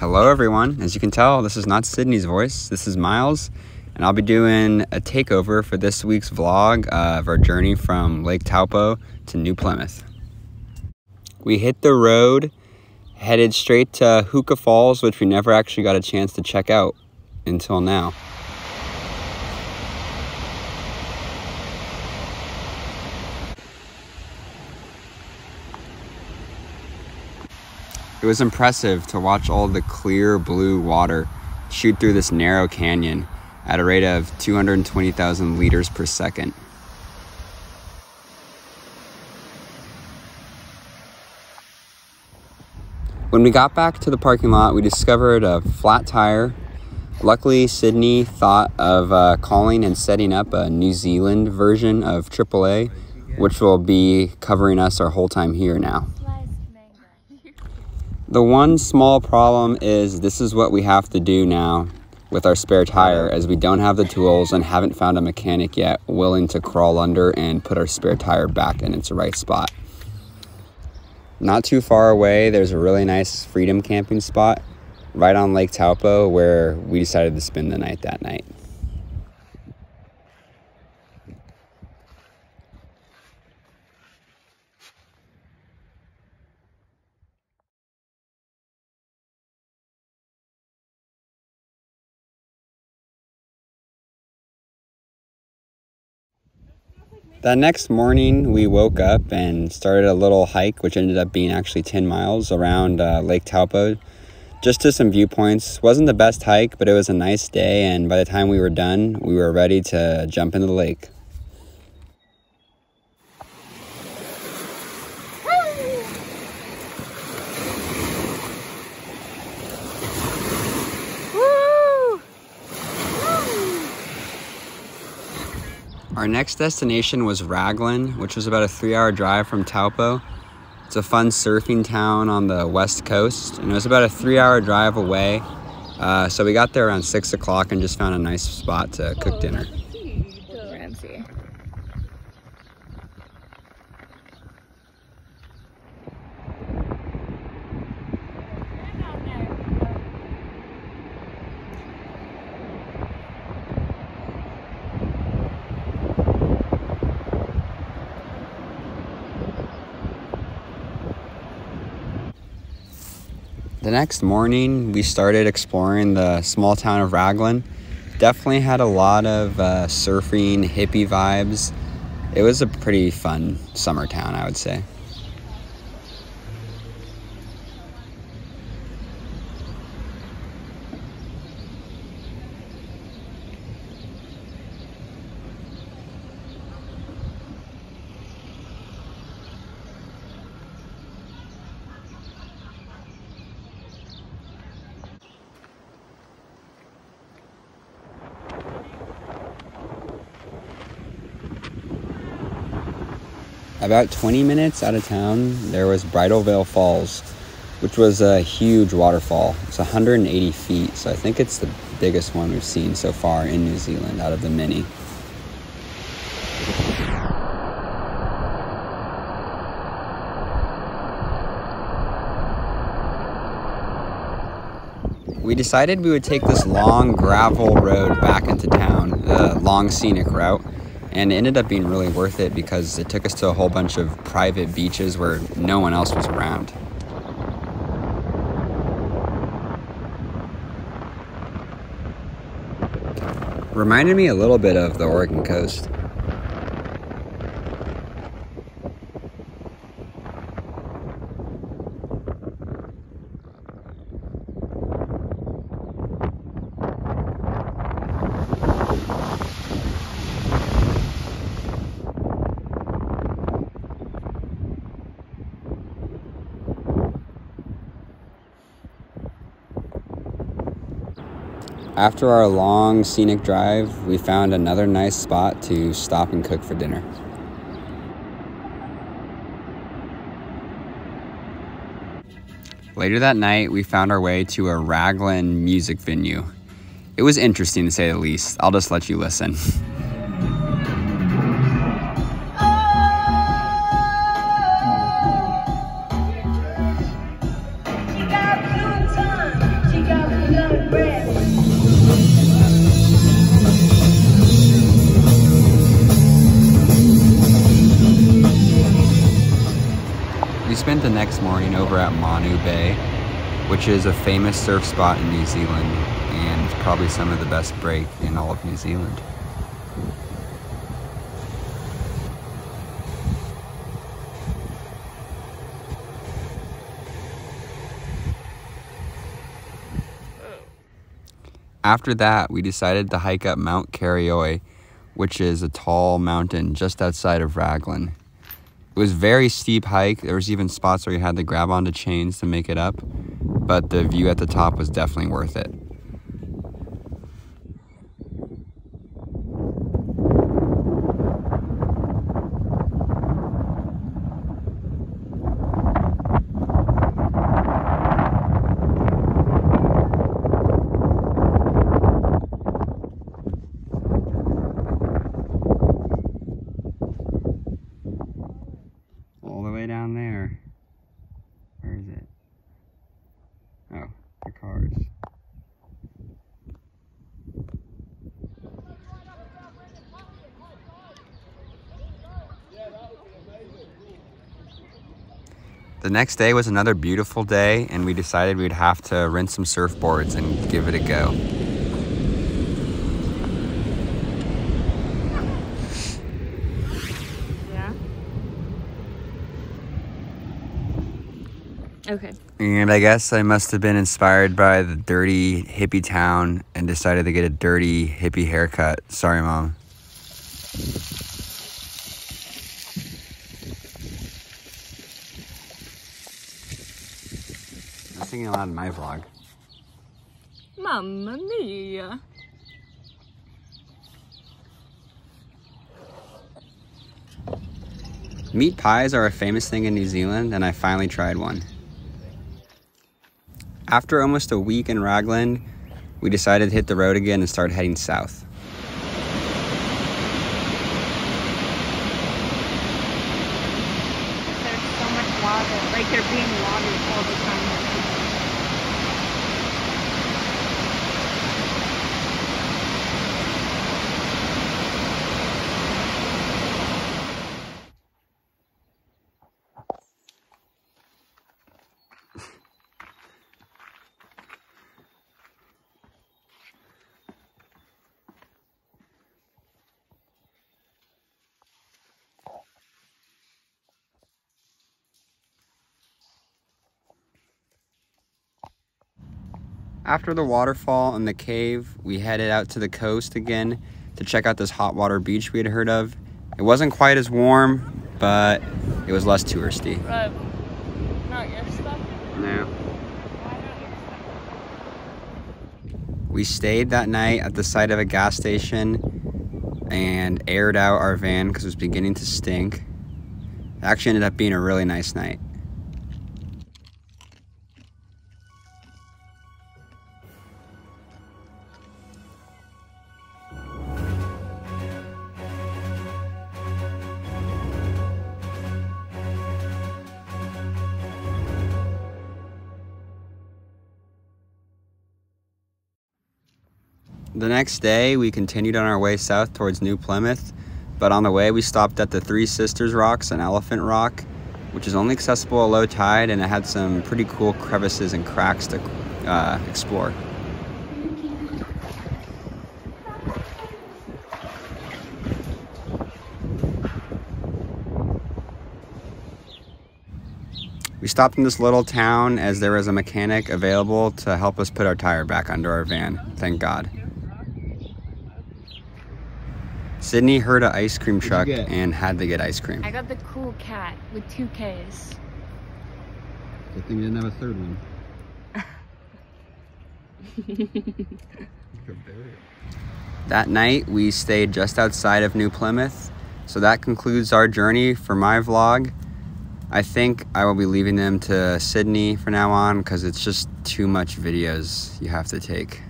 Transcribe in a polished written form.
Hello everyone. As you can tell, this is not Sydney's voice. This is Miles, and I'll be doing a takeover for this week's vlog of our journey from Lake Taupo to New Plymouth. We hit the road, headed straight to Hookah Falls, which we never actually got a chance to check out until now. It was impressive to watch all the clear blue water shoot through this narrow canyon at a rate of 220,000 liters per second. When we got back to the parking lot, we discovered a flat tire. Luckily, Sydney thought of calling and setting up a New Zealand version of AAA, which will be covering us our whole time here now. The one small problem is this is what we have to do now with our spare tire, as we don't have the tools and haven't found a mechanic yet willing to crawl under and put our spare tire back in its right spot. Not too far away, there's a really nice freedom camping spot right on Lake Taupo where we decided to spend the night that night. That next morning, we woke up and started a little hike, which ended up being actually 10 miles around Lake Taupo, just to some viewpoints. Wasn't the best hike, but it was a nice day, and by the time we were done, we were ready to jump into the lake. Our next destination was Raglan, which was about a 3-hour drive from Taupo. It's a fun surfing town on the west coast, and it was about a 3-hour drive away. So we got there around 6 o'clock and just found a nice spot to cook dinner. The next morning, we started exploring the small town of Raglan. Definitely had a lot of surfing, hippie vibes. It was a pretty fun summer town, I would say. About 20 minutes out of town, there was Bridalveil Falls, which was a huge waterfall. It's 180 feet, so I think it's the biggest one we've seen so far in New Zealand out of the many. We decided we would take this long gravel road back into town, the long scenic route. And it ended up being really worth it because it took us to a whole bunch of private beaches where no one else was around. Reminded me a little bit of the Oregon coast. After our long scenic drive, we found another nice spot to stop and cook for dinner. Later that night, we found our way to a Raglan music venue. It was interesting to say the least. I'll just let you listen. She next morning over at Manu Bay, which is a famous surf spot in New Zealand, and it's probably some of the best break in all of New Zealand. After that, we decided to hike up Mount Karioi, which is a tall mountain just outside of Raglan. It was a very steep hike. There was even spots where you had to grab onto chains to make it up, but the view at the top was definitely worth it. All the way down there. Where is it? Oh, the cars. The next day was another beautiful day, and we decided we'd have to rent some surfboards and give it a go. Okay. And I guess I must have been inspired by the dirty hippie town and decided to get a dirty hippie haircut. Sorry, Mom. I'm singing aloud in my vlog. Mamma mia. Meat pies are a famous thing in New Zealand, and I finally tried one. After almost a week in Raglan, we decided to hit the road again and start heading south. There's so much water, like they're being watered all the time. After the waterfall and the cave, we headed out to the coast again to check out this hot water beach we had heard of. It wasn't quite as warm, but it was less touristy. Not your stuff? No. We stayed that night at the site of a gas station and aired out our van because it was beginning to stink. It actually ended up being a really nice night. The next day, we continued on our way south towards New Plymouth, but on the way we stopped at the Three Sisters Rocks and Elephant Rock, which is only accessible at low tide, and it had some pretty cool crevices and cracks to explore. We stopped in this little town as there was a mechanic available to help us put our tire back under our van, thank God. Sydney heard an ice cream truck and had to get ice cream. I got the cool cat with 2 Ks. Good thing you didn't have a third one. That night, we stayed just outside of New Plymouth. So that concludes our journey for my vlog. I think I will be leaving them to Sydney from now on because it's just too much videos you have to take.